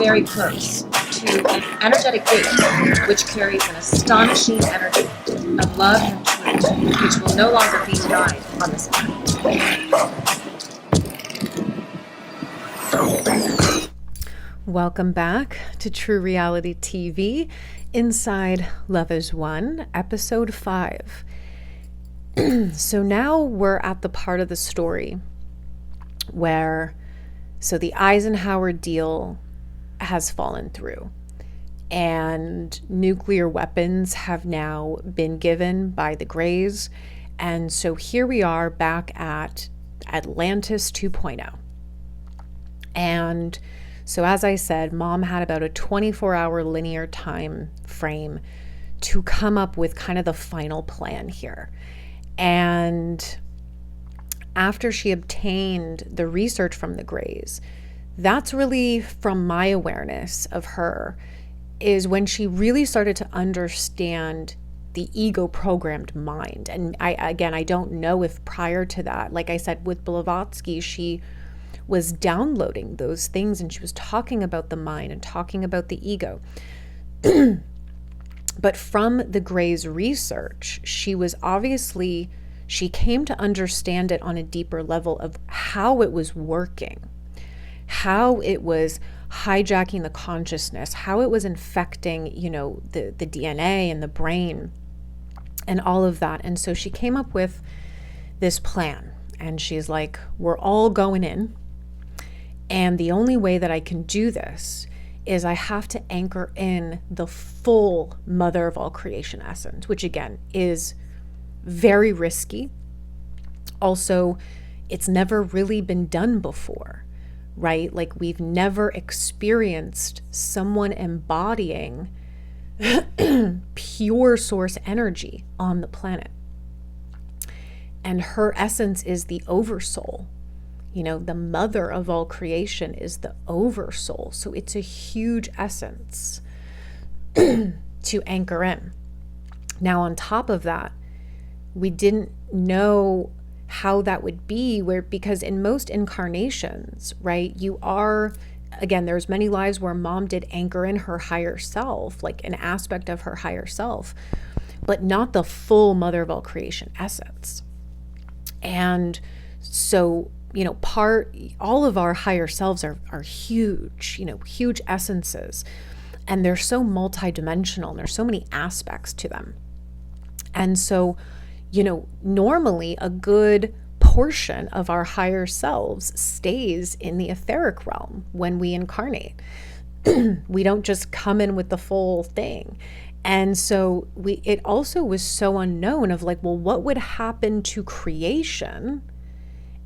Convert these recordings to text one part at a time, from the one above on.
very close to an energetic gate which carries an astonishing energy of love and truth, which will no longer be denied on this planet. Welcome back to True Reality TV inside LoveHasWon, episode 5. So now we're at the part of the story where, so the Eisenhower deal has fallen through and nuclear weapons have now been given by the Greys. And so here we are back at Atlantis 2.0. And so as I said, Mom had about a 24-hour linear time frame to come up with kind of the final plan here. And after she obtained the research from the Greys, that's really, from my awareness of her, is when she really started to understand the ego-programmed mind. And I don't know if prior to that, like I said, with Blavatsky, she was downloading those things and she was talking about the mind and talking about the ego. But from the Greys' research, she came to understand it on a deeper level of how it was working, how it was hijacking the consciousness, how it was infecting, the DNA and the brain and all of that. And so she came up with this plan and she's like, we're all going in. And the only way that I can do this is I have to anchor in the full mother of all creation essence, which again is very risky. Also, it's never really been done before, right? Like we've never experienced someone embodying pure source energy on the planet. And her essence is the oversoul. The mother of all creation is the oversoul. So it's a huge essence to anchor in. Now, on top of that, we didn't know how that would be, because in most incarnations, right, there's many lives where Mom did anchor in her higher self, like an aspect of her higher self, but not the full mother of all creation essence. And so all of our higher selves are huge, huge essences, and they're so multidimensional and there's so many aspects to them. And so, normally a good portion of our higher selves stays in the etheric realm when we incarnate. We don't just come in with the full thing. And so it also was so unknown of like, well, what would happen to creation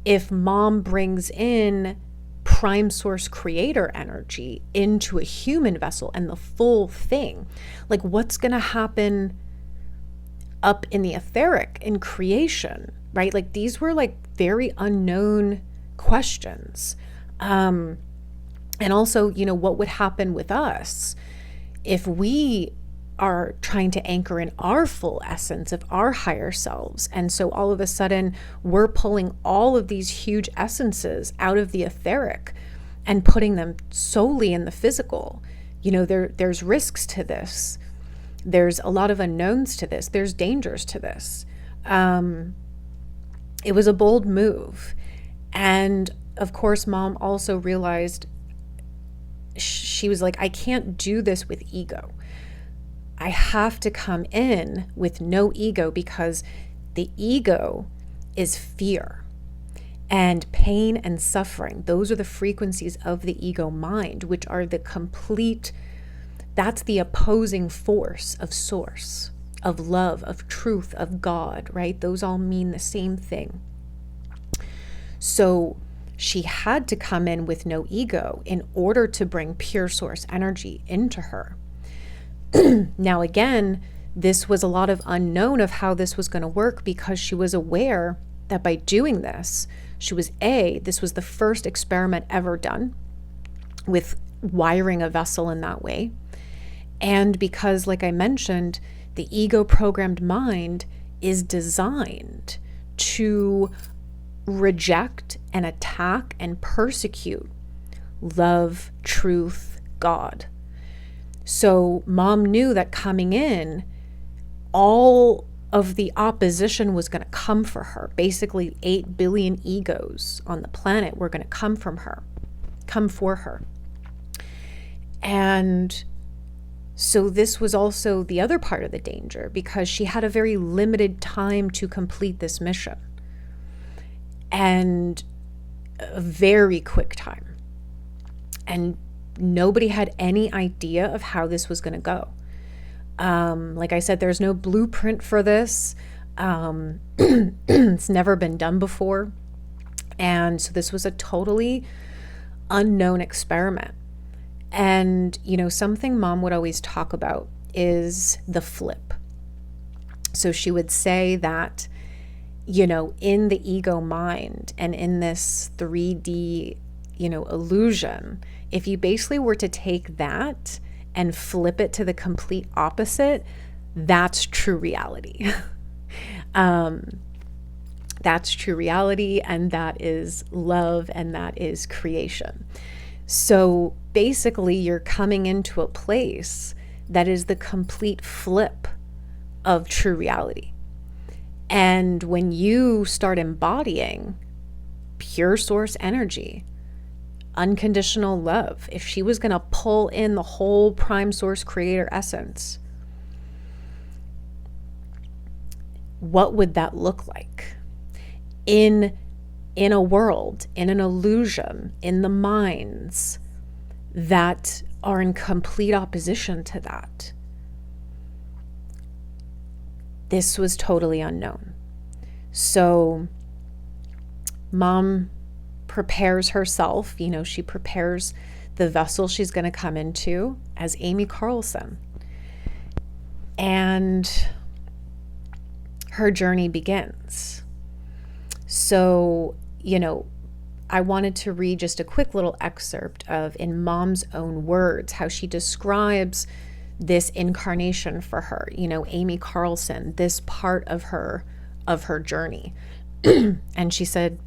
if Mom brings in prime source creator energy into a human vessel and the full thing? Like, what's going to happen up in the etheric in creation, right? Like, these were like very unknown questions. And also, what would happen with us if we are trying to anchor in our full essence of our higher selves. And so all of a sudden we're pulling all of these huge essences out of the etheric and putting them solely in the physical. There's risks to this. There's a lot of unknowns to this. There's dangers to this. It was a bold move. And of course, Mom also realized, she was like, I can't do this with ego. I have to come in with no ego, because the ego is fear and pain and suffering. Those are the frequencies of the ego mind, which are that's the opposing force of source, of love, of truth, of God, right? Those all mean the same thing. So she had to come in with no ego in order to bring pure source energy into her. Now, again, this was a lot of unknown of how this was going to work, because she was aware that by doing this, this was the first experiment ever done with wiring a vessel in that way. And because, like I mentioned, the ego-programmed mind is designed to reject and attack and persecute love, truth, God. So mom knew that coming in, all of the opposition was going to come for her. Basically, 8 billion egos on the planet were going to come for her. And so this was also the other part of the danger, because she had a very limited time to complete this mission, and a very quick time. And nobody had any idea of how this was going to go. Like I said, there's no blueprint for this. It's never been done before. And so this was a totally unknown experiment. And, something mom would always talk about is the flip. So she would say that, in the ego mind and in this 3D, illusion, if you basically were to take that and flip it to the complete opposite, that's true reality. That's true reality, and that is love, and that is creation. So basically, you're coming into a place that is the complete flip of true reality. And when you start embodying pure source energy, unconditional love, if she was going to pull in the whole prime source creator essence, what would that look like in a world, in an illusion, in the minds that are in complete opposition to that? This was totally unknown. So mom prepares herself, she prepares the vessel she's going to come into as Amy Carlson. And her journey begins. So, I wanted to read just a quick little excerpt of, in mom's own words, how she describes this incarnation for her, Amy Carlson, this part of her journey. And she said,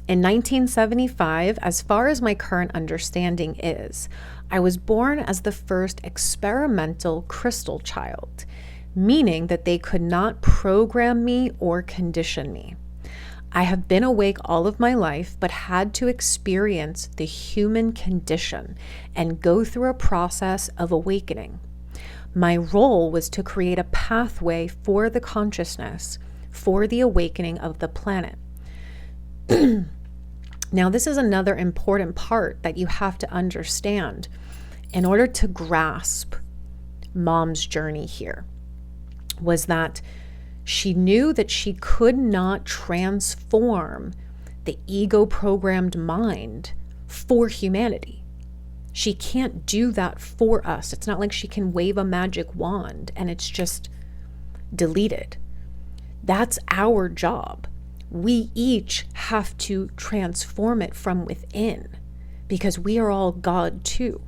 in 1975, as far as my current understanding is, I was born as the first experimental crystal child, meaning that they could not program me or condition me. I have been awake all of my life, but had to experience the human condition and go through a process of awakening. My role was to create a pathway for the consciousness, for the awakening of the planet. Now, this is another important part that you have to understand in order to grasp mom's journey here, was that she knew that she could not transform the ego-programmed mind for humanity. She can't do that for us. It's not like she can wave a magic wand and it's just deleted. That's our job. We each have to transform it from within, because we are all God too.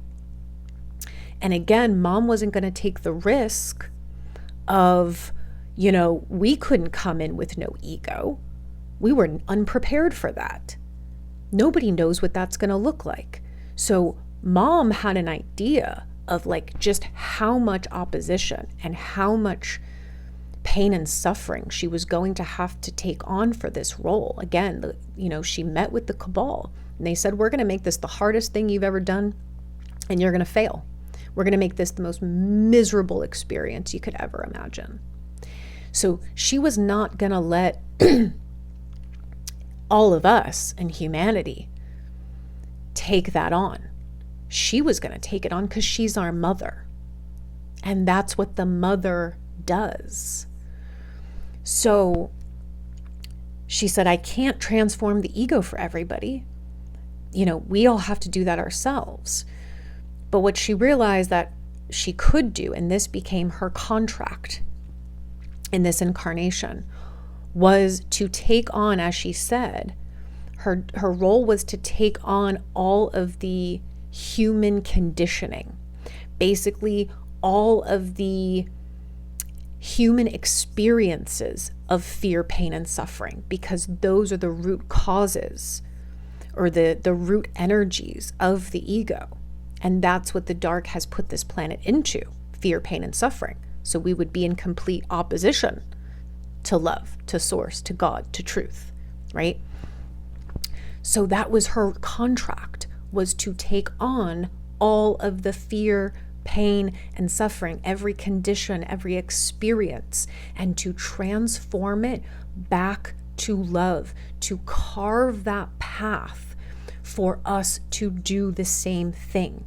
And again, mom wasn't going to take the risk of, we couldn't come in with no ego. We were unprepared for that. Nobody knows what that's going to look like. So mom had an idea of just how much opposition and how much pain and suffering she was going to have to take on for this role. Again, she met with the cabal and they said, we're going to make this the hardest thing you've ever done and you're going to fail. We're going to make this the most miserable experience you could ever imagine. So she was not going to let all of us and humanity take that on. She was going to take it on because she's our mother. And that's what the mother does. So she said, I can't transform the ego for everybody. We all have to do that ourselves. But what she realized that she could do, and this became her contract in this incarnation, was to take on, as she said, her role was to take on all of the human conditioning, basically all of the human experiences of fear, pain, and suffering, because those are the root causes or the root energies of the ego. And that's what the dark has put this planet into: fear, pain, and suffering. So we would be in complete opposition to love, to source, to God, to truth, right? So that was her contract, was to take on all of the fear, pain, and suffering, every condition, every experience, and to transform it back to love, to carve that path for us to do the same thing.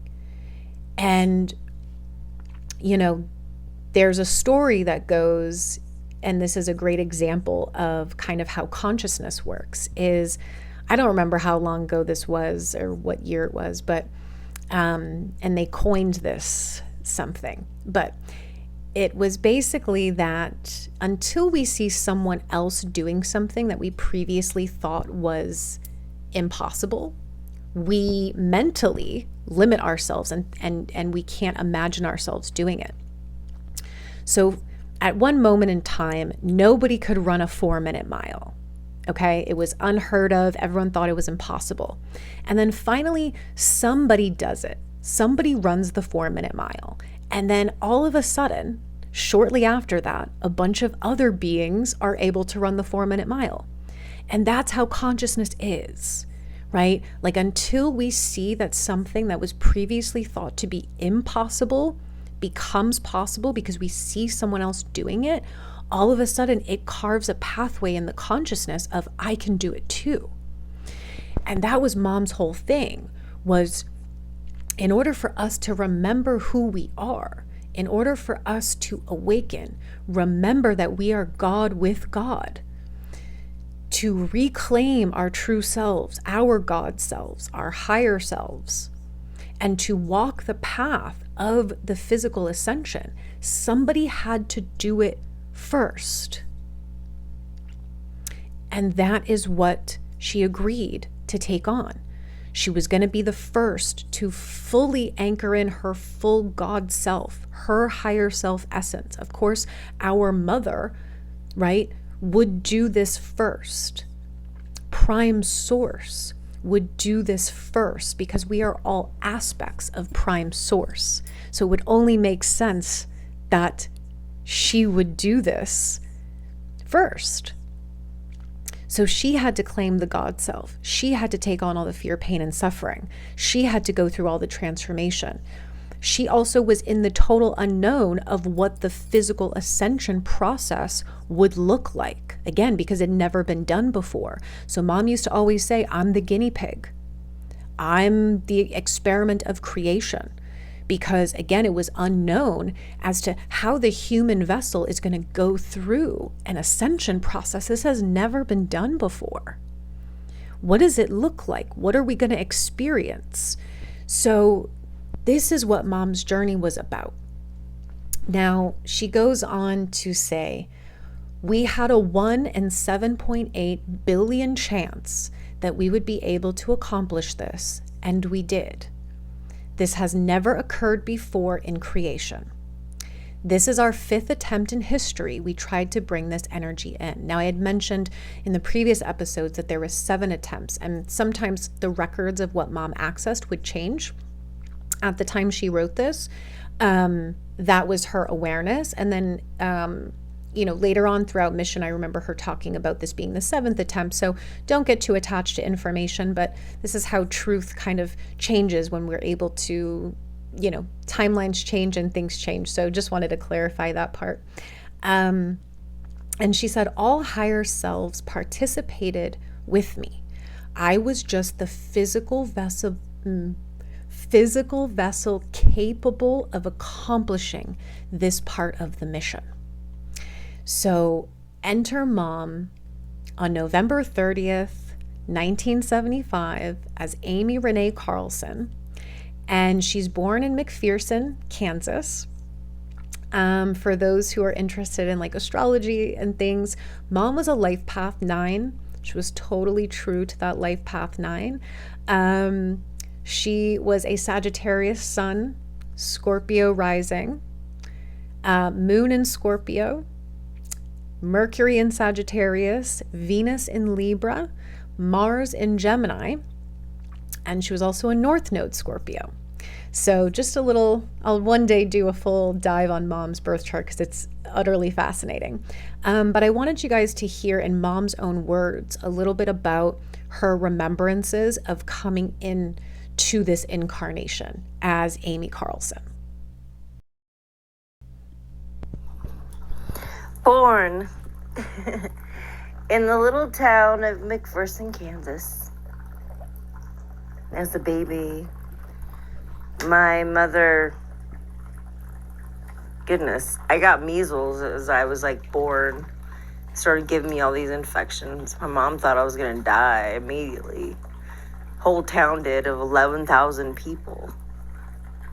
And, you know, there's a story that goes, and this is a great example of kind of how consciousness works, is, I don't remember how long ago this was or what year it was, but, and they coined this something, but it was basically that until we see someone else doing something that we previously thought was impossible, we mentally limit ourselves and we can't imagine ourselves doing it. So at one moment in time, nobody could run a 4-minute mile. Okay, it was unheard of. Everyone thought it was impossible. And then finally, somebody does it. Somebody runs the 4-minute mile. And then all of a sudden, shortly after that, a bunch of other beings are able to run the 4-minute mile. And that's how consciousness is, right? Like, until we see that something that was previously thought to be impossible becomes possible because we see someone else doing it, all of a sudden it carves a pathway in the consciousness of, I can do it too. And that was Mom's whole thing, was in order for us to remember who we are, in order for us to awaken, remember that we are God with God, to reclaim our true selves, our God selves, our higher selves, and to walk the path of the physical ascension, somebody had to do it first. And that is what she agreed to take on. She was going to be the first to fully anchor in her full God self, her higher self essence. Of course, our mother, right, would do this first. Prime Source would do this first because we are all aspects of Prime Source. So it would only make sense that she would do this first. So she had to claim the God self. She had to take on all the fear, pain, and suffering. She had to go through all the transformation. She also was in the total unknown of what the physical ascension process would look like. Again, because it had never been done before. So Mom used to always say, I'm the guinea pig. I'm the experiment of creation. Because again, it was unknown as to how the human vessel is going to go through an ascension process. This has never been done before. What does it look like? What are we going to experience? So this is what Mom's journey was about. Now, she goes on to say, we had a 1 in 7.8 billion chance that we would be able to accomplish this, and we did. This has never occurred before in creation. This is our 5th attempt in history. We tried to bring this energy in. Now, I had mentioned in the previous episodes that there were 7 attempts, and sometimes the records of what Mom accessed would change. At the time she wrote this, that was her awareness. And then, later on throughout mission, I remember her talking about this being the 7th attempt. So don't get too attached to information, but this is how truth kind of changes when we're able to, timelines change and things change. So just wanted to clarify that part. And she said, all higher selves participated with me. I was just the physical vessel capable of accomplishing this part of the mission. So enter Mom on November 30th, 1975 as Amy Renee Carlson. And she's born in McPherson, Kansas. For those who are interested in like astrology and things, Mom was a life path 9. She was totally true to that life path 9. She was a Sagittarius sun, Scorpio rising, moon in Scorpio, Mercury in Sagittarius, Venus in Libra, Mars in Gemini, and she was also a North Node Scorpio. So just a little, I'll one day do a full dive on Mom's birth chart because it's utterly fascinating. But I wanted you guys to hear in Mom's own words a little bit about her remembrances of coming in to this incarnation as Amy Carlson. Born in the little town of McPherson, Kansas, as a baby. My mother, goodness, I got measles as I was like born. Started giving me all these infections. My mom thought I was gonna die immediately. Whole town did, of 11,000 people.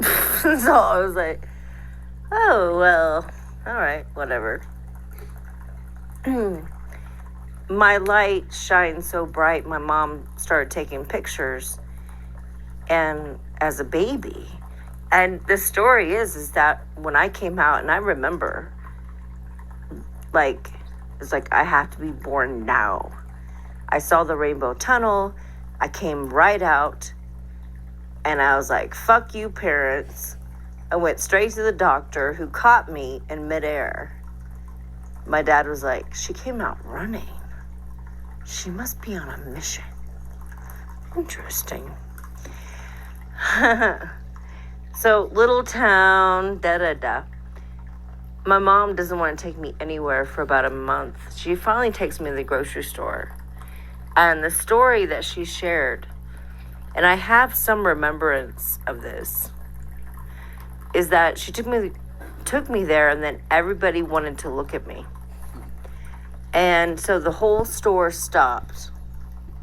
So I was like, oh, well, all right, whatever. My light shined so bright, my mom started taking pictures, and as a baby. And the story is that when I came out, and I remember, like, it's like I have to be born now. I saw the rainbow tunnel, I came right out, and I was like, fuck you, parents. I went straight to the doctor, who caught me in midair. My dad was like, she came out running. She must be on a mission. Interesting. So, little town, da-da-da. My mom doesn't want to take me anywhere for about a month. She finally takes me to the grocery store. And the story that she shared, and I have some remembrance of this, is that she took me there, and then everybody wanted to look at me. And so the whole store stopped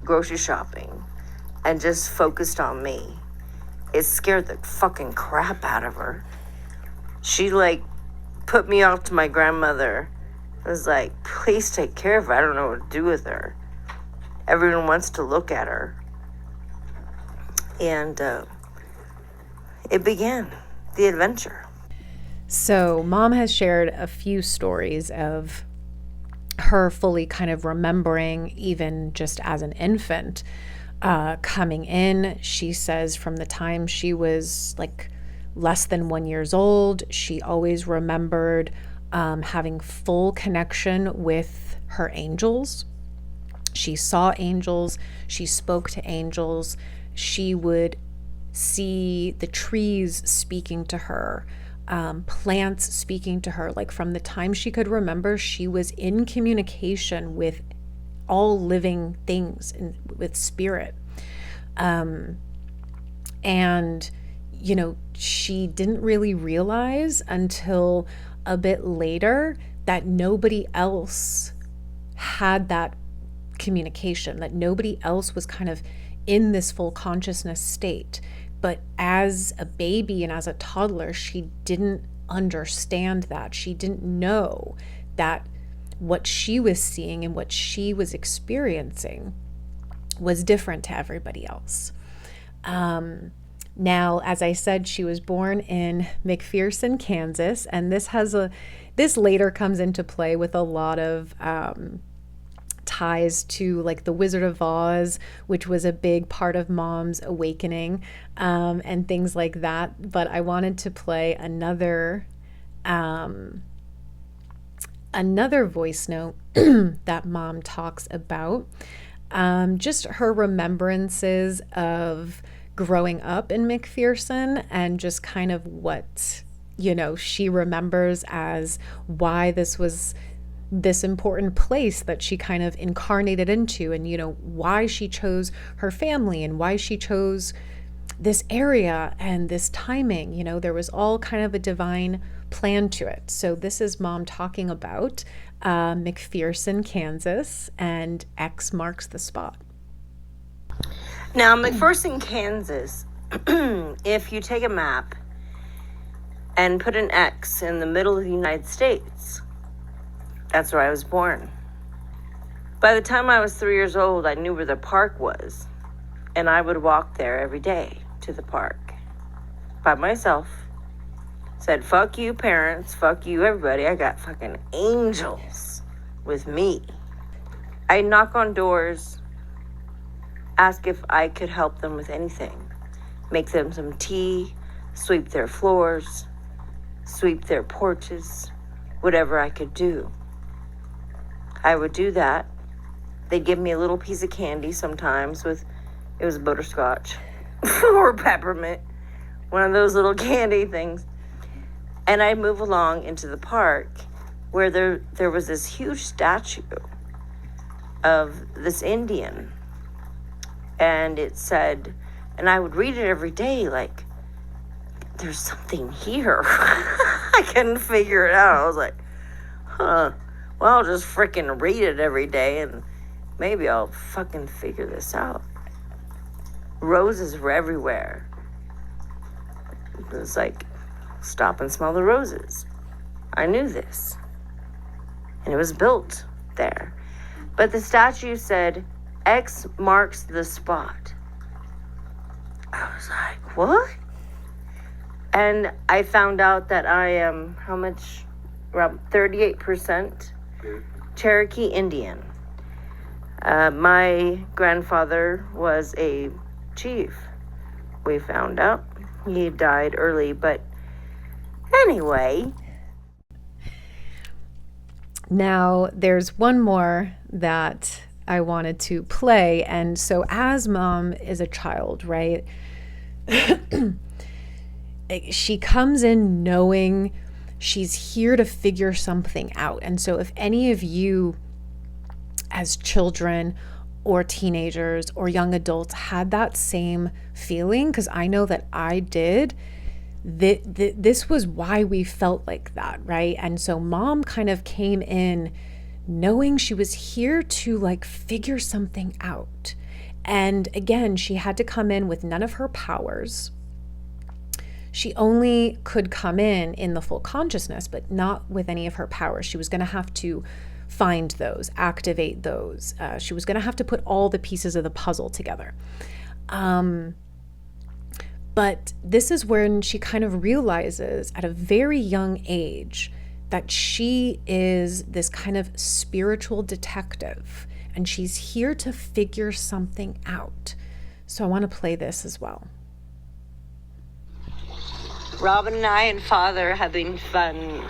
grocery shopping and just focused on me. It scared the fucking crap out of her. She like put me off to my grandmother. I was like, please take care of her. I don't know what to do with her. Everyone wants to look at her. And it began, the adventure. So Mom has shared a few stories of her fully kind of remembering, even just as an infant, coming in. She says from the time she was like less than 1 year old, she always remembered having full connection with her angels. She saw angels, she spoke to angels, she would see the trees speaking to her, plants speaking to her. Like from the time she could remember, she was in communication with all living things and with spirit. And, you know, she didn't really realize until a bit later that nobody else had that communication, that nobody else was kind of in this full consciousness state. But as a baby and as a toddler, she didn't understand that. She didn't know that what she was seeing and what she was experiencing was different to everybody else. Now, as I said, she was born in McPherson, Kansas, and this later comes into play with a lot of ties to like the Wizard of Oz, which was a big part of Mom's awakening, and things like that. But I wanted to play another voice note that Mom talks about, just her remembrances of growing up in McPherson and just kind of what, you know, she remembers as why this was this important place that she kind of incarnated into, and, you know, why she chose her family and why she chose this area and this timing. You know, there was all kind of a divine plan to it. So this is Mom talking about McPherson, Kansas, and X marks the spot. Now, McPherson, Kansas, if you take a map and put an X in the middle of the United States, that's where I was born. By the time I was 3 years old, I knew where the park was, and I would walk there every day to the park by myself. Said, fuck you, parents, fuck you, everybody. I got fucking angels with me. I knock on doors, ask if I could help them with anything. make them some tea, sweep their floors, sweep their porches, whatever I could do. I would do that. They'd give me a little piece of candy sometimes it was butterscotch or peppermint, one of those little candy things. And I'd move along into the park where there was this huge statue of this Indian. And it said, and I would read it every day, like, there's something here. I couldn't figure it out. I was like, well, I'll just freaking read it every day and maybe I'll fucking figure this out. Roses were everywhere. It was like, stop and smell the roses. I knew this. And it was built there. But the statue said, X marks the spot. I was like, what? And I found out that I am, how much? Around 38% Cherokee Indian. My grandfather was a chief. We found out. He died early, but anyway. Now, there's one more that I wanted to play. And so as Mom is a child, right? She comes in knowing she's here to figure something out. And so if any of you as children or teenagers or young adults had that same feeling, because I know that I did, this was why we felt like that, right? And so Mom kind of came in knowing she was here to like figure something out. And again, she had to come in with none of her powers. She only could come in the full consciousness, but not with any of her powers. She was going to have to find those, activate those. She was going to have to put all the pieces of the puzzle together. But this is when she kind of realizes at a very young age that she is this kind of spiritual detective and she's here to figure something out. So I want to play this as well. Robin and I and Father have been fun.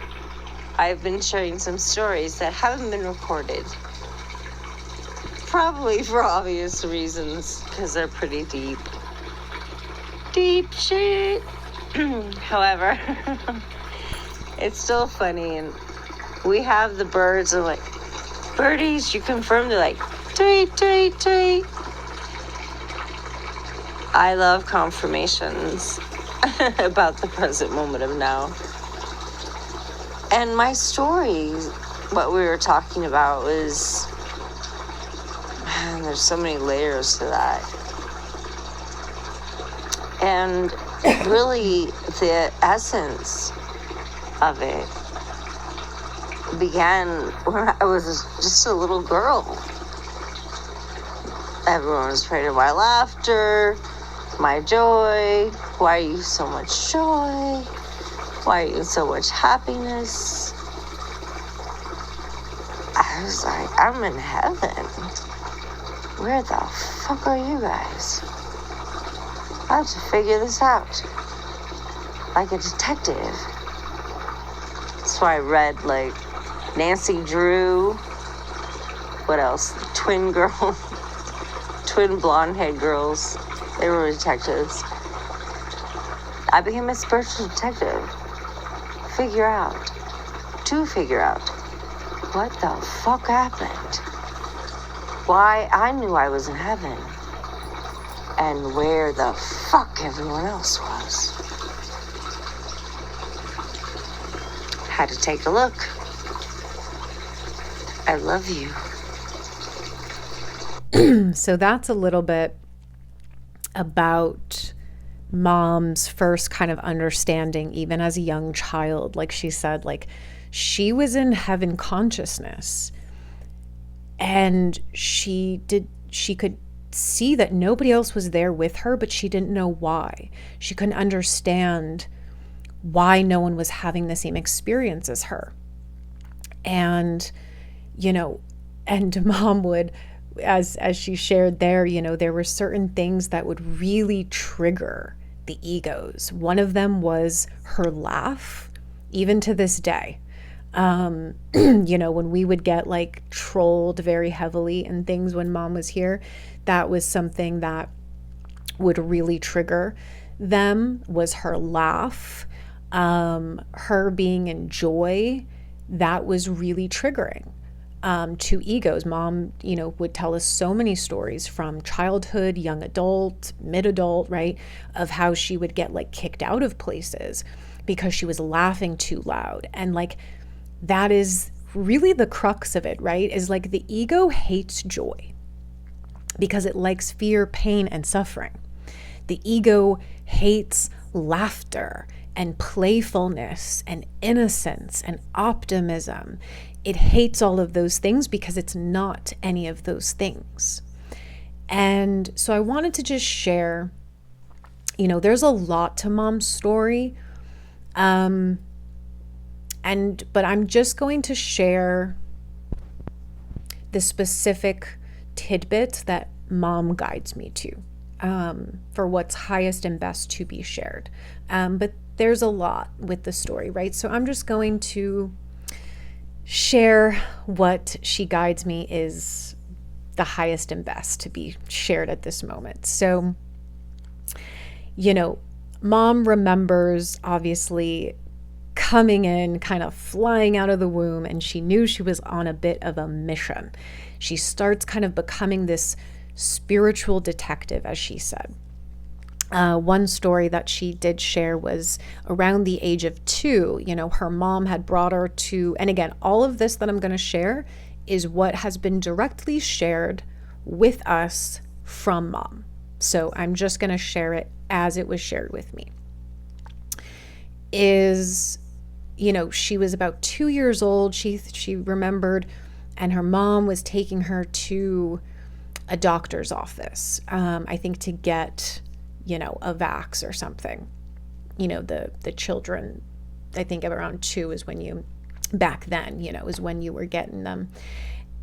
I've been sharing some stories that haven't been recorded. Probably for obvious reasons, because they're pretty deep. Deep shit. However, it's still funny, and we have the birds are like, birdies, you confirm, they're like, tweet, tweet, tweet. I love confirmations about the present moment of now. And my story, what we were talking about was, man, there's so many layers to that. And really the essence of it began when I was just a little girl. Everyone was afraid of my laughter, my joy. Why are you so much joy? Why are you so much happiness? I was like, I'm in heaven. Where the fuck are you guys? I have to figure this out. Like a detective. That's why I read like Nancy Drew. What else? Twin girl. Twin blonde head girls. They were detectives. I became a spiritual detective. To figure out what the fuck happened. Why I knew I was in heaven. And where the fuck everyone else was. Had to take a look. I love you. So that's a little bit about Mom's first kind of understanding, even as a young child. Like she said, like she was in heaven consciousness and she could see that nobody else was there with her, but she didn't know why. She couldn't understand why no one was having the same experience as her. And, you know, and Mom would, as she shared there, you know, there were certain things that would really trigger the egos. One of them was her laugh, even to this day. When we would get like trolled very heavily and things when mom was here, that was something that would really trigger them, was her laugh, her being in joy. That was really triggering to egos. Mom, would tell us so many stories from childhood, young adult, mid-adult, right, of how she would get like kicked out of places because she was laughing too loud. And like, that is really the crux of it, right? Is like the ego hates joy because it likes fear, pain, and suffering. The ego hates laughter and playfulness and innocence and optimism. It hates all of those things because it's not any of those things. And so I wanted to just share, there's a lot to mom's story. But I'm just going to share the specific tidbits that mom guides me to, for what's highest and best to be shared. But there's a lot with the story, right? So I'm just going to share what she guides me is the highest and best to be shared at this moment. So, mom remembers obviously coming in, kind of flying out of the womb, and she knew she was on a bit of a mission. She starts kind of becoming this spiritual detective, as she said. One story that she did share was around the age of 2, her mom had brought her to, and again, all of this that I'm going to share is what has been directly shared with us from mom. So I'm just going to share it as it was shared with me. She was about 2 years old. She remembered, and her mom was taking her to a doctor's office, I think to get, a vax or something. The children, I think around 2 is when back then, is when you were getting them.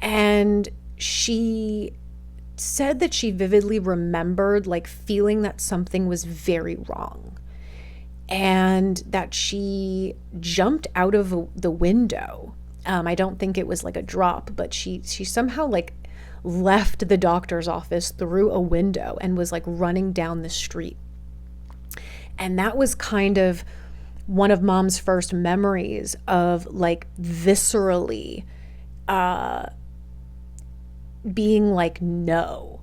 And she said that she vividly remembered like feeling that something was very wrong. And that she jumped out of the window. I don't think it was like a drop, but she somehow like left the doctor's office through a window and was like running down the street. And that was kind of one of mom's first memories of like viscerally being like no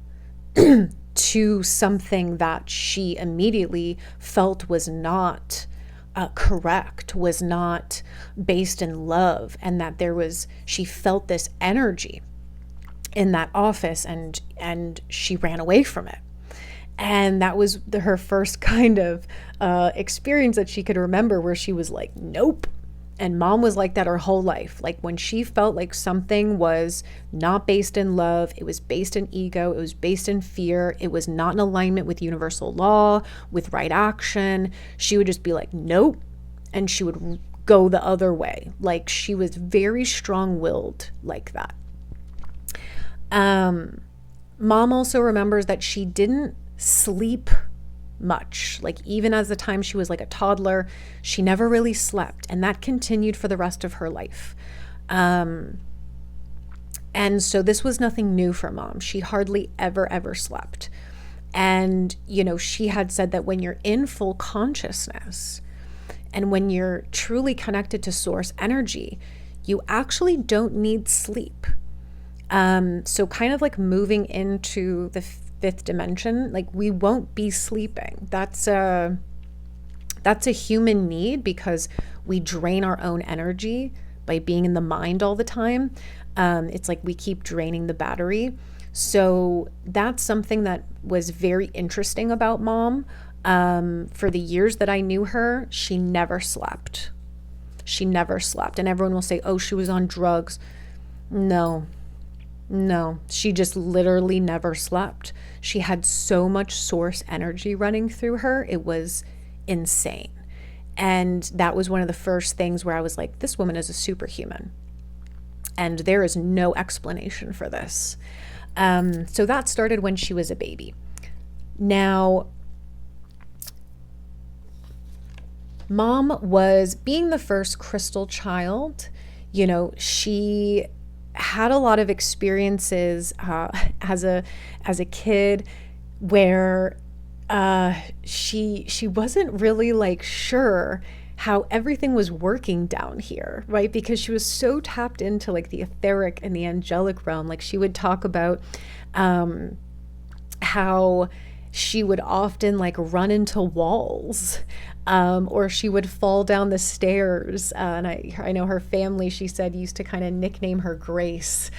to something that she immediately felt was not correct, was not based in love, and that she felt this energy in that office, and she ran away from it. And that was her first kind of experience that she could remember, where she was like, nope. And mom was like that her whole life. Like when she felt like something was not based in love, it was based in ego, it was based in fear, it was not in alignment with universal law, with right action, she would just be like, nope. And she would go the other way. Like she was very strong-willed like that. Mom also remembers that she didn't sleep much. Like even as the time she was like a toddler, she never really slept, and that continued for the rest of her life. And so this was nothing new for mom. She hardly ever slept. And, she had said that when you're in full consciousness and when you're truly connected to source energy, you actually don't need sleep. So kind of like moving into the 5th dimension, like we won't be sleeping. That's a human need, because we drain our own energy by being in the mind all the time. It's like we keep draining the battery. So that's something that was very interesting about mom. For the years that I knew her, she never slept. She never slept. And everyone will say, oh, she was on drugs. No, she just literally never slept. She had so much source energy running through her. It was insane. And that was one of the first things where I was like, this woman is a superhuman. And there is no explanation for this. So that started when she was a baby. Now, Mom was, being the first crystal child, you know, she had a lot of experiences as a kid where she wasn't really like sure how everything was working down here, right? Because she was so tapped into like the etheric and the angelic realm. Like she would talk about how she would often like run into walls, or she would fall down the stairs. And I know her family, she said, used to kind of nickname her Grace,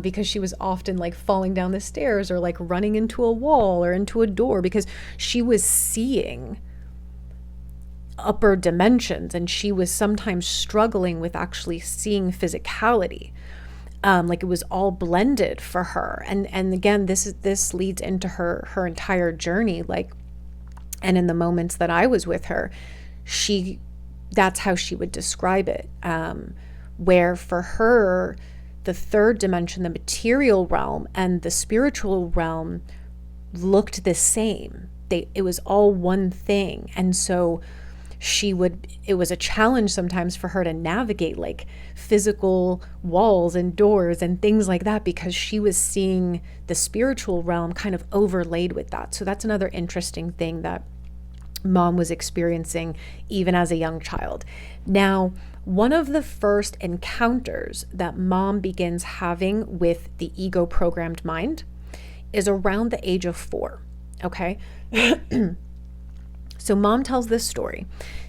because she was often like falling down the stairs or like running into a wall or into a door, because she was seeing upper dimensions, and she was sometimes struggling with actually seeing physicality. Like it was all blended for her. And again, this leads into her entire journey. Like, and in the moments that I was with her, that's how she would describe it. Where for her, the third dimension, the material realm and the spiritual realm looked the same. It was all one thing. And so it was a challenge sometimes for her to navigate like physical walls and doors and things like that, because she was seeing the spiritual realm kind of overlaid with that. So that's another interesting thing that Mom was experiencing even as a young child. Now, one of the first encounters that Mom begins having with the ego programmed mind is around the age of 4. Okay. So Mom tells this story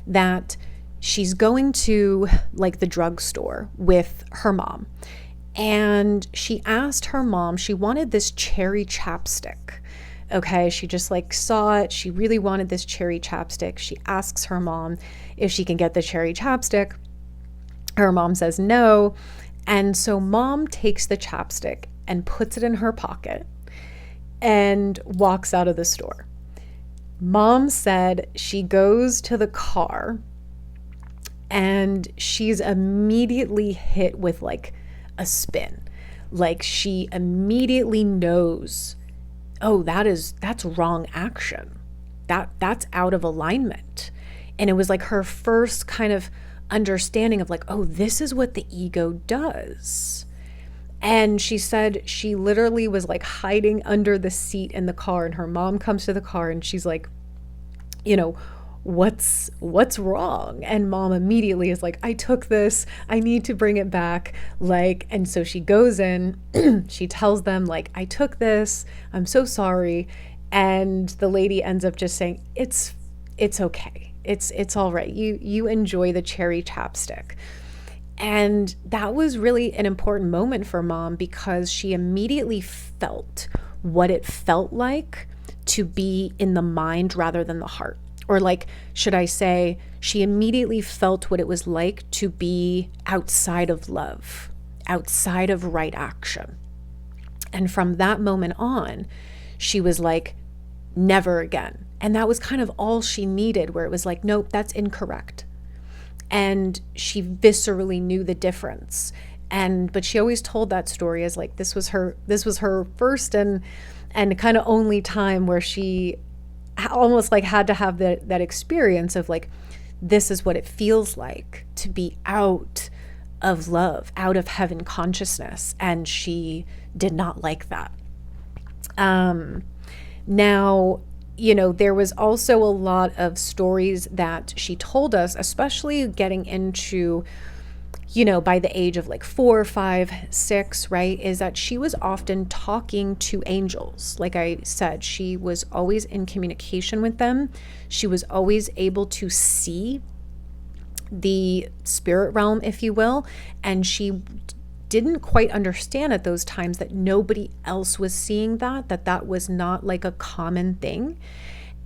that she's going to like the drugstore with her mom, and she asked her mom, she wanted this cherry chapstick. Okay, she just like saw it. She really wanted this cherry chapstick. She asks her mom if she can get the cherry chapstick. Her mom says no. And so Mom takes the chapstick and puts it in her pocket and walks out of the store. Mom said she goes to the car and she's immediately hit with like a spin. Like she immediately knows, oh, that's wrong action. That's out of alignment. And it was like her first kind of understanding of like, oh, this is what the ego does. And she said she literally was like hiding under the seat in the car, and her mom comes to the car and she's like, you know, what's wrong? And Mom immediately is like, I took this, I need to bring it back. Like, and so she goes in, she tells them like, I took this, I'm so sorry. And the lady ends up just saying, it's okay. It's all right. You enjoy the cherry chapstick. And that was really an important moment for Mom, because she immediately felt what it felt like to be in the mind rather than the heart. Or like, should I say, she immediately felt what it was like to be outside of love, outside of right action. And from that moment on, she was like, never again. And that was kind of all she needed, where it was like, nope, that's incorrect. And she viscerally knew the difference. But she always told that story as like, this was her first and kind of only time where she almost like had to have that experience of like, this is what it feels like to be out of love, out of heaven consciousness. And she did not like that. Now, you know, there was also a lot of stories that she told us, especially getting into, you know, by the age of like 4, 5, 6, right, is that she was often talking to angels. Like I said, she was always in communication with them. She was always able to see the spirit realm, if you will, and she didn't quite understand at those times that nobody else was seeing that was not like a common thing.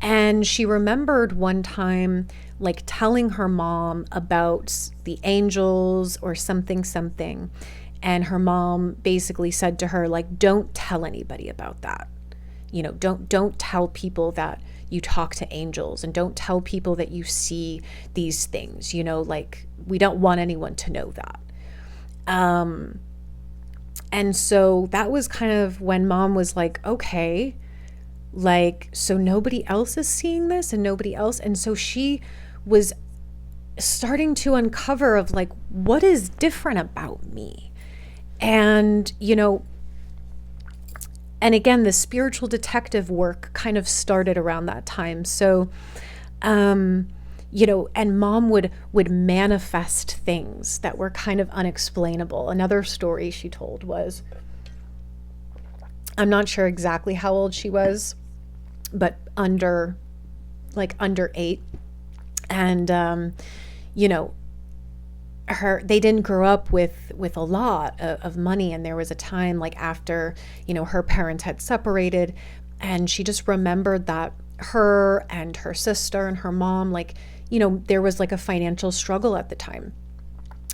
And she remembered one time like telling her mom about the angels or something. And her mom basically said to her, like, don't tell anybody about that. You know, don't tell people that you talk to angels, and don't tell people that you see these things, you know, like we don't want anyone to know that. And so that was kind of when Mom was like, okay, like, so nobody else is seeing this and nobody else. And so she was starting to uncover of like, what is different about me? And, and again, the spiritual detective work kind of started around that time. So, and mom would manifest things that were kind of unexplainable. Another story she told was, I'm not sure exactly how old she was, but under 8. And, they didn't grow up with a lot of money. And there was a time like after, her parents had separated, and she just remembered that her and her sister and her mom, there was like a financial struggle at the time.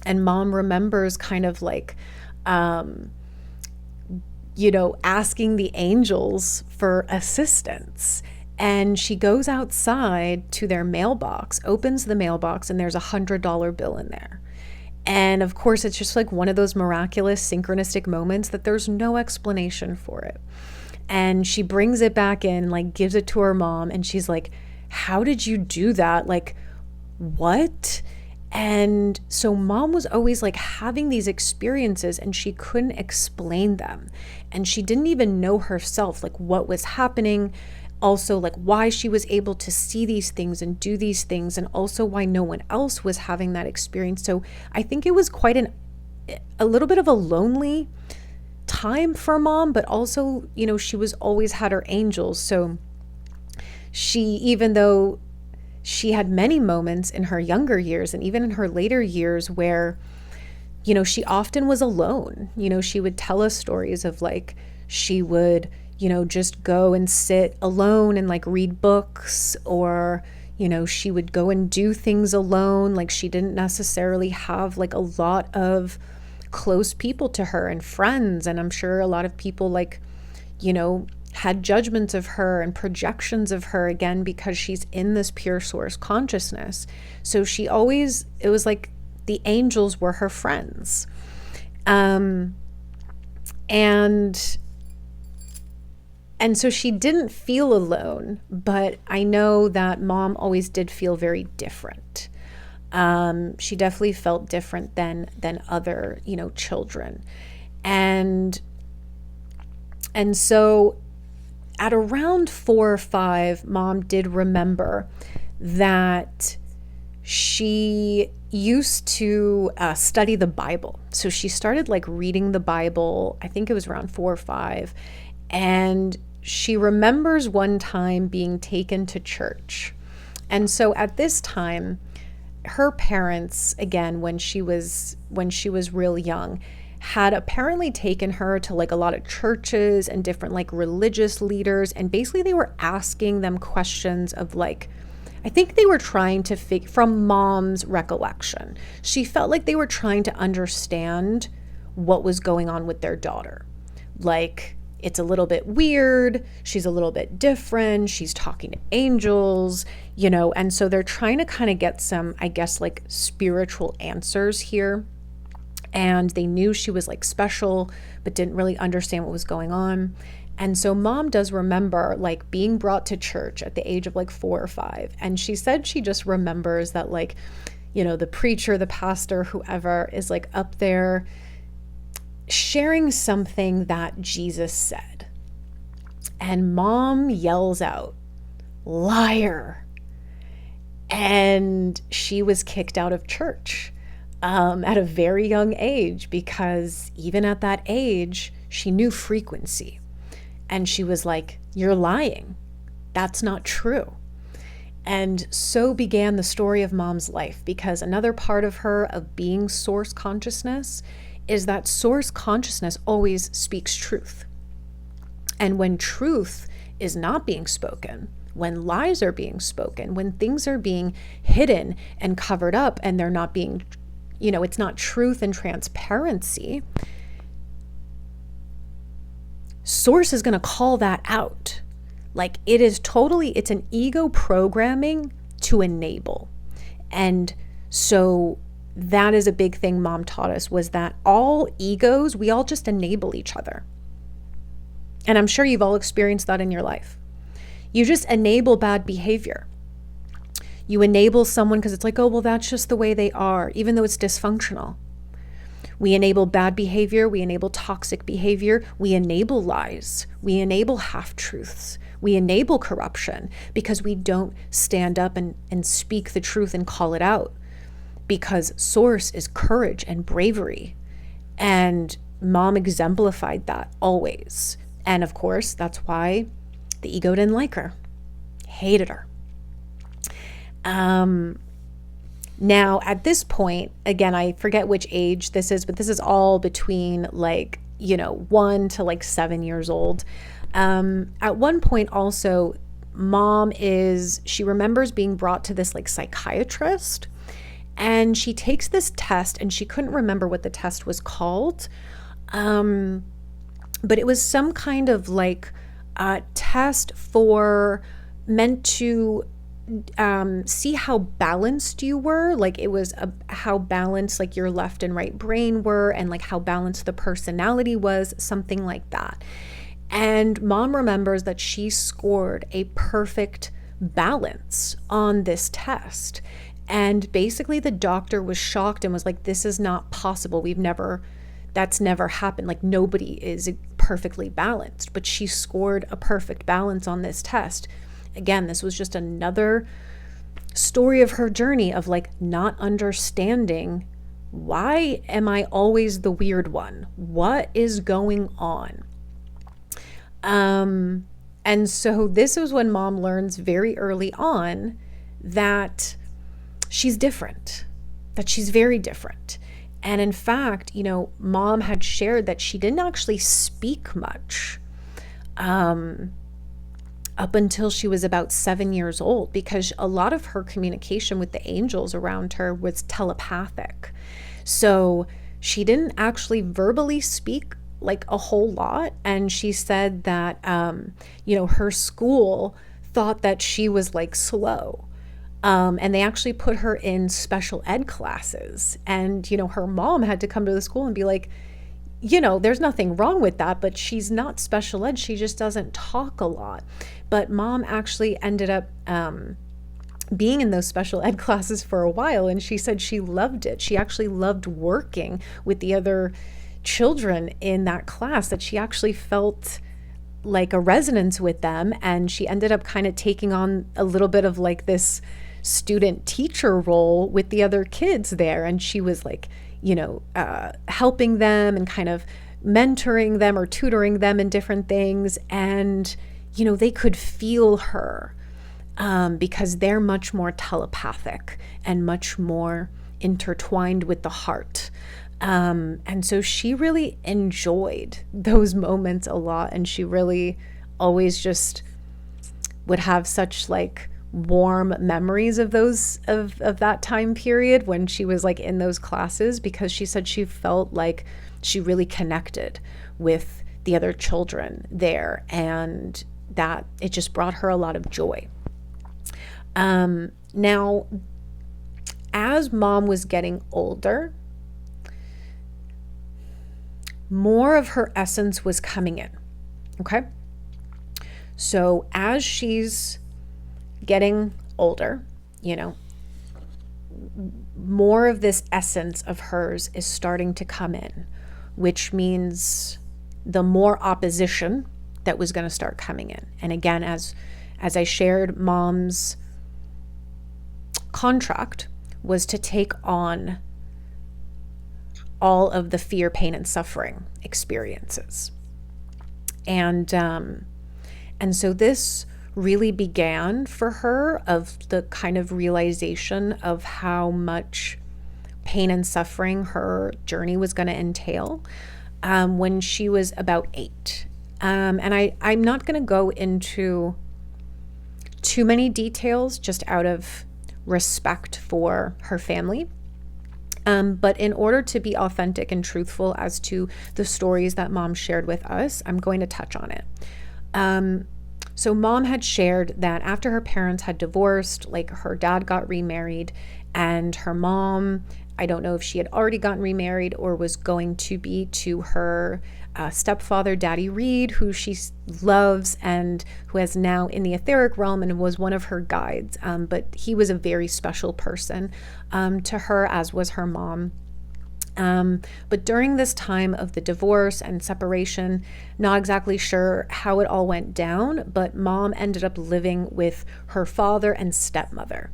And mom remembers kind of like, asking the angels for assistance. And she goes outside to their mailbox, opens the mailbox, and there's $100 bill in there. And of course, it's just like one of those miraculous synchronistic moments that there's no explanation for it. And she brings it back in, like gives it to her mom. And she's like, how did you do that? Like, what? And so mom was always like having these experiences and she couldn't explain them. And she didn't even know herself, like what was happening. Also, like why she was able to see these things and do these things, and also why no one else was having that experience. So I think it was quite a little bit of a lonely time for mom, but also, she was always had her angels. So even though she had many moments in her younger years and even in her later years where, she often was alone. She would tell us stories of like, she would just go and sit alone and like read books, or, she would go and do things alone. Like she didn't necessarily have like a lot of close people to her and friends. And I'm sure a lot of people like, had judgments of her and projections of her, again, because she's in this pure source consciousness. So it was like the angels were her friends. And so she didn't feel alone, but I know that mom always did feel very different. She definitely felt different than other, children. And so at around 4 or 5, mom did remember that she used to study the Bible. So she started like reading the Bible. I think it was around 4 or 5. And she remembers one time being taken to church. And so at this time, her parents, again, when she was real young, had apparently taken her to like a lot of churches and different like religious leaders. And basically they were asking them questions of like, I think they were trying to from mom's recollection, she felt like they were trying to understand what was going on with their daughter. Like, it's a little bit weird. She's a little bit different. She's talking to angels, and so they're trying to kind of get some, I guess, like spiritual answers here. And they knew she was like special, but didn't really understand what was going on. And so mom does remember like being brought to church at the age of like 4 or 5. And she said she just remembers that like, the preacher, the pastor, whoever is like up there sharing something that Jesus said. And mom yells out, "Liar." And she was kicked out of church at a very young age, because even at that age, she knew frequency. And she was like, "You're lying. That's not true." And so began the story of mom's life, because another part of her of being source consciousness is that source consciousness always speaks truth. And when truth is not being spoken, when lies are being spoken, when things are being hidden and covered up and they're not being, it's not truth and transparency, source is going to call that out. Like it's an ego programming to enable. And so that is a big thing mom taught us, was that all egos, we all just enable each other. And I'm sure you've all experienced that in your life. You just enable bad behavior. You enable someone because it's like, oh, well, that's just the way they are, even though it's dysfunctional. We enable bad behavior. We enable toxic behavior. We enable lies. We enable half-truths. We enable corruption because we don't stand up and speak the truth and call it out, because source is courage and bravery. And mom exemplified that always. And of course, that's why the ego didn't like her, hated her. Now, at this point, again, I forget which age this is, but this is all between 1 to 7 years old. At one point also, she remembers being brought to this psychiatrist, and she takes this test, and she couldn't remember what the test was called. But it was some kind of test meant to see how balanced you were. It was how balanced your left and right brain were, and how balanced the personality was, something like that. And mom remembers that she scored a perfect balance on this test. And basically the doctor was shocked and was like, this is not possible. That's never happened. Nobody is perfectly balanced, but she scored a perfect balance on this test. Again, this was just another story of her journey of not understanding, why am I always the weird one? What is going on? And so this was when mom learns very early on that she's different, that she's very different. And in fact, mom had shared that she didn't actually speak much up until she was about 7 years old, because a lot of her communication with the angels around her was telepathic. So she didn't actually verbally speak a whole lot. And she said that, her school thought that she was slow. And they actually put her in special ed classes. And, her mom had to come to the school and be like, there's nothing wrong with that, but she's not special ed. She just doesn't talk a lot. But mom actually ended up being in those special ed classes for a while. And she said she loved it. She actually loved working with the other children in that class, that she actually felt a resonance with them. And she ended up kind of taking on a little bit of this student teacher role with the other kids there. And she was helping them and kind of mentoring them or tutoring them in different things. And, they could feel her because they're much more telepathic and much more intertwined with the heart. And so she really enjoyed those moments a lot. And she really always just would have such warm memories of those of that time period when she was in those classes, because she said she felt like she really connected with the other children there, and that it just brought her a lot of joy. Now, as mom was getting older, more of her essence was coming in. Okay, so as she's getting older, more of this essence of hers is starting to come in, which means the more opposition that was going to start coming in. And again, as I shared, mom's contract was to take on all of the fear, pain, and suffering experiences. And so this really began for her of the kind of realization of how much pain and suffering her journey was going to entail when she was about 8. And I'm not going to go into too many details just out of respect for her family. But in order to be authentic and truthful as to the stories that mom shared with us, I'm going to touch on it. So mom had shared that after her parents had divorced, her dad got remarried, and her mom I don't know if she had already gotten remarried or was going to be, to her stepfather, Daddy Reed, who she loves and who is now in the etheric realm and was one of her guides. But he was a very special person to her, as was her mom. But during this time of the divorce and separation, not exactly sure how it all went down, but mom ended up living with her father and stepmother.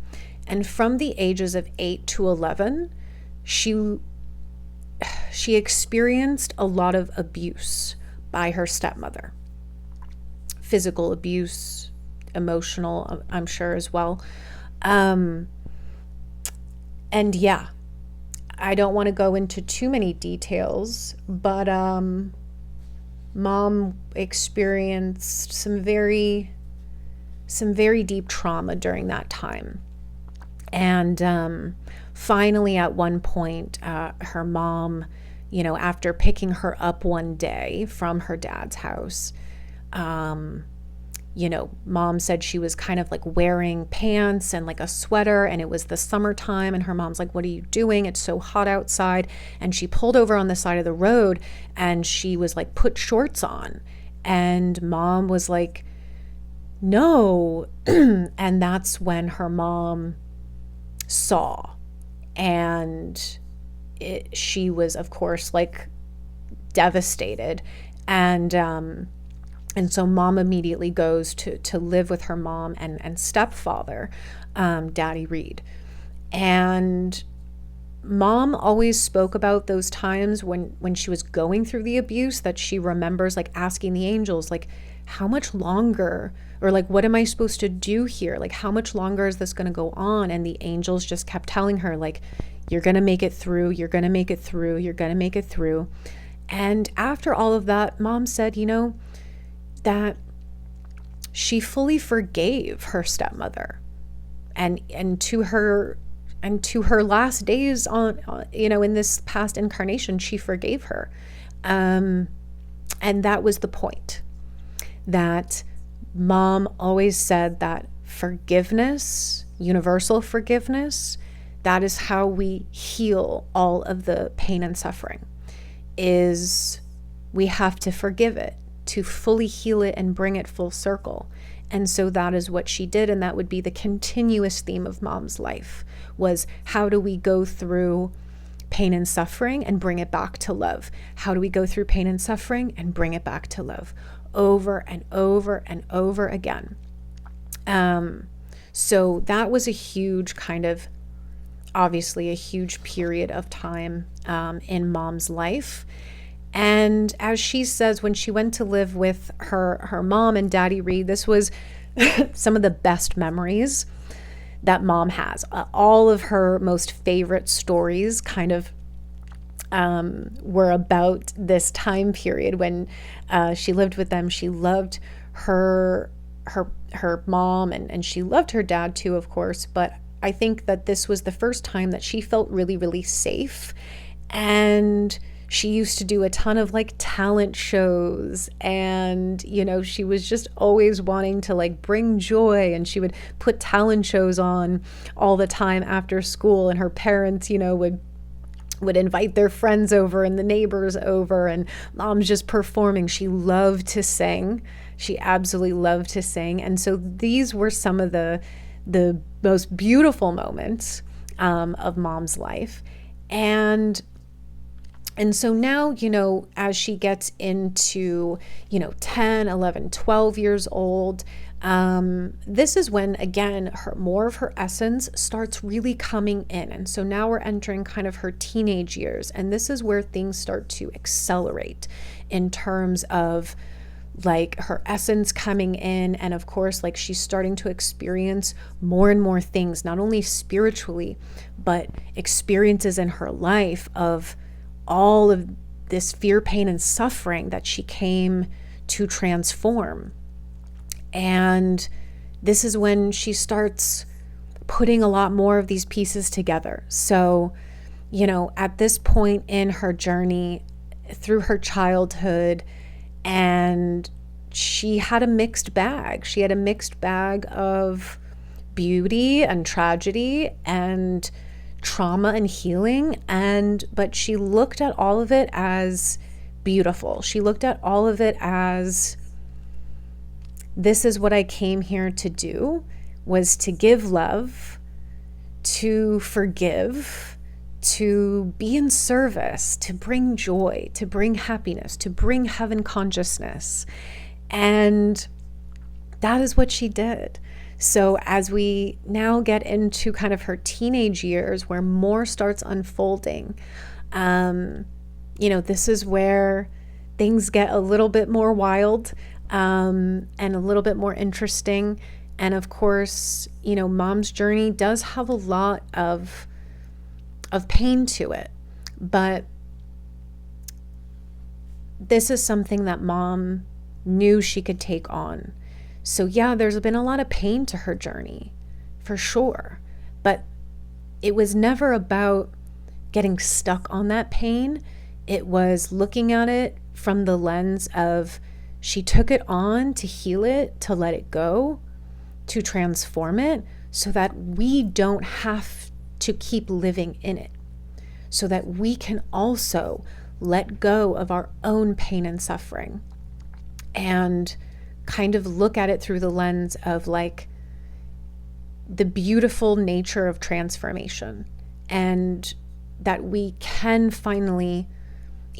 And from the ages of 8 to 11, she experienced a lot of abuse by her stepmother. Physical abuse, emotional, I'm sure as well. And yeah, I don't want to go into too many details, but mom experienced some very deep trauma during that time. And finally, at one point, her mom, after picking her up one day from her dad's house, mom said she was kind of like wearing pants and like a sweater, and it was the summertime, and her mom's like, "What are you doing? It's so hot outside." And she pulled over on the side of the road and she was like, "Put shorts on." And mom was like, "No." And that's when her mom saw, and she was, of course, like devastated. And so mom immediately goes to live with her mom and stepfather, Daddy Reed. And mom always spoke about those times when she was going through the abuse, that she remembers like asking the angels, like, how much longer, or like, what am I supposed to do here? Like, how much longer is this going to go on? And the angels just kept telling her, like, you're going to make it through. You're going to make it through. You're going to make it through. And after all of that, mom said, that she fully forgave her stepmother, and to her last days on in this past incarnation, she forgave her. And that was the point, that mom always said that forgiveness, universal forgiveness, that is how we heal all of the pain and suffering, is we have to forgive it to fully heal it and bring it full circle. And so that is what she did. And that would be the continuous theme of mom's life, was how do we go through pain and suffering and bring it back to love? How do we go through pain and suffering and bring it back to love? Over and over and over again. So that was a huge obviously a huge period of time in mom's life. And as she says, when she went to live with her mom and Daddy Reed, this was some of the best memories that mom has. All of her most favorite stories kind of were about this time period when she lived with them. She loved her mom, and she loved her dad too, of course. But I think that this was the first time that she felt really, really safe. And she used to do a ton of like talent shows, and she was just always wanting to like bring joy, and she would put talent shows on all the time after school, and her parents would invite their friends over and the neighbors over, and mom's just performing. She loved to sing. She absolutely loved to sing. And so these were some of the most beautiful moments of mom's life. And so now, as she gets into, 10, 11, 12 years old, this is when, again, more of her essence starts really coming in. And so now we're entering kind of her teenage years. And this is where things start to accelerate in terms of like her essence coming in. And of course, like she's starting to experience more and more things, not only spiritually, but experiences in her life of all of this fear, pain, and suffering that she came to transform. And this is when she starts putting a lot more of these pieces together. So, at this point in her journey through her childhood, and she had a mixed bag. She had a mixed bag of beauty and tragedy and trauma and healing, but she looked at all of it as beautiful. She looked at all of it as, this is what I came here to do, was to give love, to forgive, to be in service, to bring joy, to bring happiness, to bring heaven consciousness. And that is what she did. So as we now get into kind of her teenage years where more starts unfolding, this is where things get a little bit more wild, and a little bit more interesting. And of course, mom's journey does have a lot of pain to it, but this is something that mom knew she could take on. So yeah, there's been a lot of pain to her journey, for sure, but it was never about getting stuck on that pain. It was looking at it from the lens of, she took it on to heal it, to let it go, to transform it, so that we don't have to keep living in it, so that we can also let go of our own pain and suffering and kind of look at it through the lens of like the beautiful nature of transformation, and that we can finally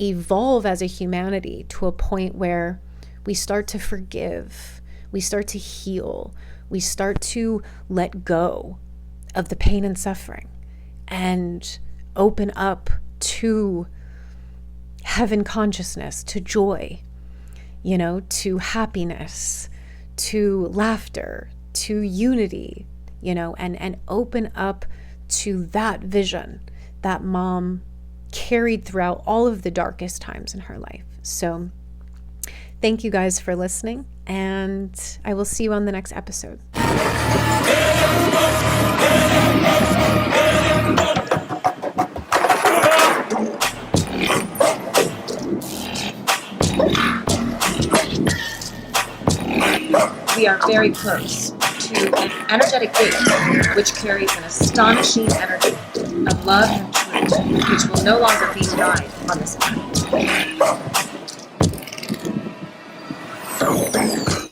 evolve as a humanity to a point where we start to forgive, we start to heal, we start to let go of the pain and suffering and open up to heaven consciousness, to joy, to happiness, to laughter, to unity, and open up to that vision that mom carried throughout all of the darkest times in her life. So thank you guys for listening, and I will see you on the next episode. We are very close to an energetic gate which carries an astonishing energy of love and truth, which will no longer be denied on this planet.